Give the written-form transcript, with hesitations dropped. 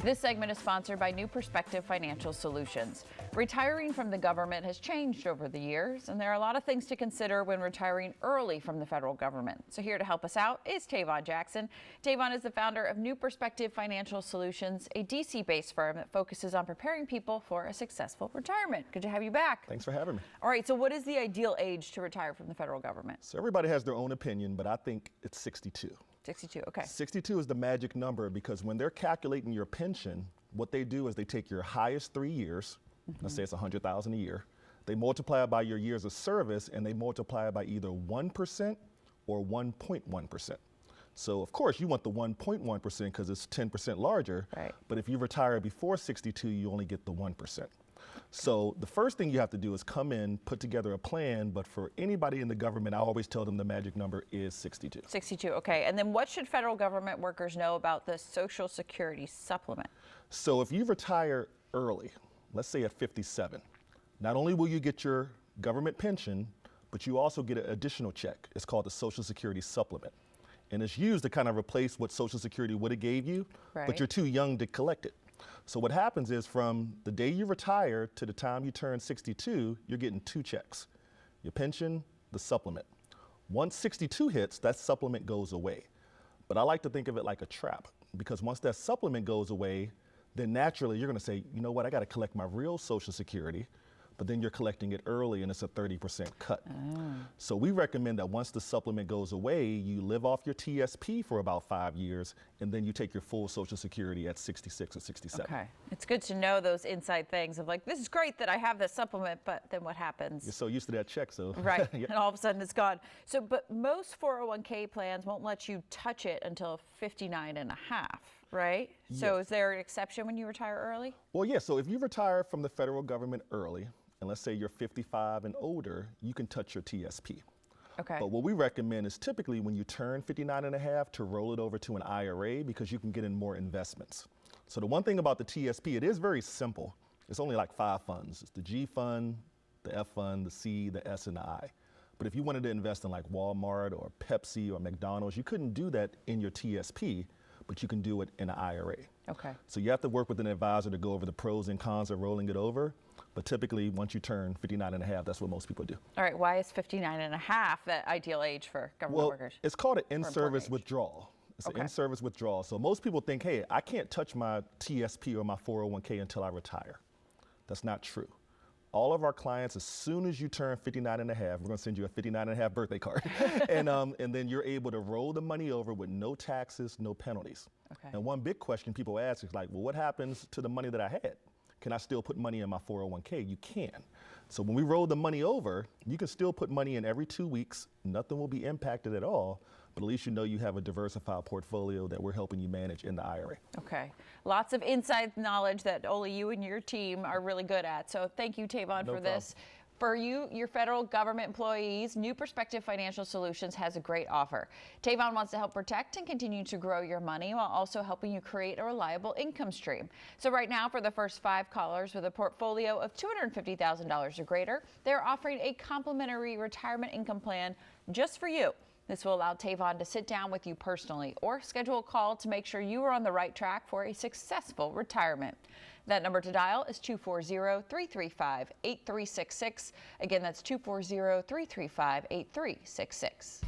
This segment is sponsored by New Perspective Financial Solutions. Retiring from the government has changed over the years, and there are a lot of things to consider when retiring early from the federal government. So here to help us out is Tavon Jackson. Tavon is the founder of New Perspective Financial Solutions, a DC-based firm that focuses on preparing people for a successful retirement. Good to have you back. Thanks for having me. All right, so what is the ideal age to retire from the federal government? So everybody has their own opinion, but I think it's 62. 62, okay. 62 is the magic number because when they're calculating your pension, what they do is they take your highest 3 years, let's say it's $100,000 a year, they multiply it by your years of service and they multiply it by either 1% or 1.1%. So of course you want the 1.1% because it's 10% larger, right. But if you retire before 62, you only get the 1%. So the first thing you have to do is come in, put together a plan, but for anybody in the government, I always tell them the magic number is 62. 62, okay. And then what should federal government workers know about the Social Security supplement? So if you retire early, let's say at 57, not only will you get your government pension, but you also get an additional check. It's called the Social Security supplement. And it's used to kind of replace what Social Security would have gave you, right. But you're too young to collect it. So what happens is from the day you retire to the time you turn 62, you're getting 2 checks, your pension, the supplement. Once 62 hits, that supplement goes away. But I like to think of it like a trap because once that supplement goes away, then naturally you're gonna say, you know what, I gotta collect my real Social Security, but then you're collecting it early and it's a 30% cut. So we recommend that once the supplement goes away, you live off your TSP for about 5 years, and then you take your full Social Security at 66 or 67. Okay, it's good to know those inside things of like, this is great that I have this supplement, but then what happens? You're so used to that check, so. Right, Yeah. and all of a sudden it's gone. So, but most 401k plans won't let you touch it until 59 and a half, right? Yes. So is there an exception when you retire early? Well, yeah, so if you retire from the federal government early, and let's say you're 55 and older, you can touch your TSP. Okay. But what we recommend is typically when you turn 59 and a half to roll it over to an IRA because you can get in more investments. So the one thing about the TSP, it is very simple. It's only like 5 funds. It's the G fund, the F fund, the C, the S, and the I. But if you wanted to invest in like Walmart or Pepsi or McDonald's, you couldn't do that in your TSP, but you can do it in an IRA. Okay. So you have to work with an advisor to go over the pros and cons of rolling it over. But typically, once you turn 59 and a half, that's what most people do. All right, why is 59 and a half the ideal age for government workers? It's called an in-service withdrawal. It's an in-service withdrawal. So most people think, hey, I can't touch my TSP or my 401k until I retire. That's not true. All of our clients, as soon as you turn 59 and a half, we're going to send you a 59 and a half birthday card. and then you're able to roll the money over with no taxes, no penalties. Okay. And one big question people ask is like, well, what happens to the money that I had? Can I still put money in my 401k? You can. So when we roll the money over, you can still put money in every 2 weeks. Nothing will be impacted at all, but at least you know you have a diversified portfolio that we're helping you manage in the IRA. Okay. Lots of inside knowledge that only you and your team are really good at. So thank you, Tavon, for this. For you, your federal government employees, New Perspective Financial Solutions has a great offer. Tavon wants to help protect and continue to grow your money while also helping you create a reliable income stream. So right now, for the first 5 callers with a portfolio of $250,000 or greater, they're offering a complimentary retirement income plan just for you. This will allow Tavon to sit down with you personally or schedule a call to make sure you are on the right track for a successful retirement. That number to dial is 240-335-8366. Again, that's 240-335-8366.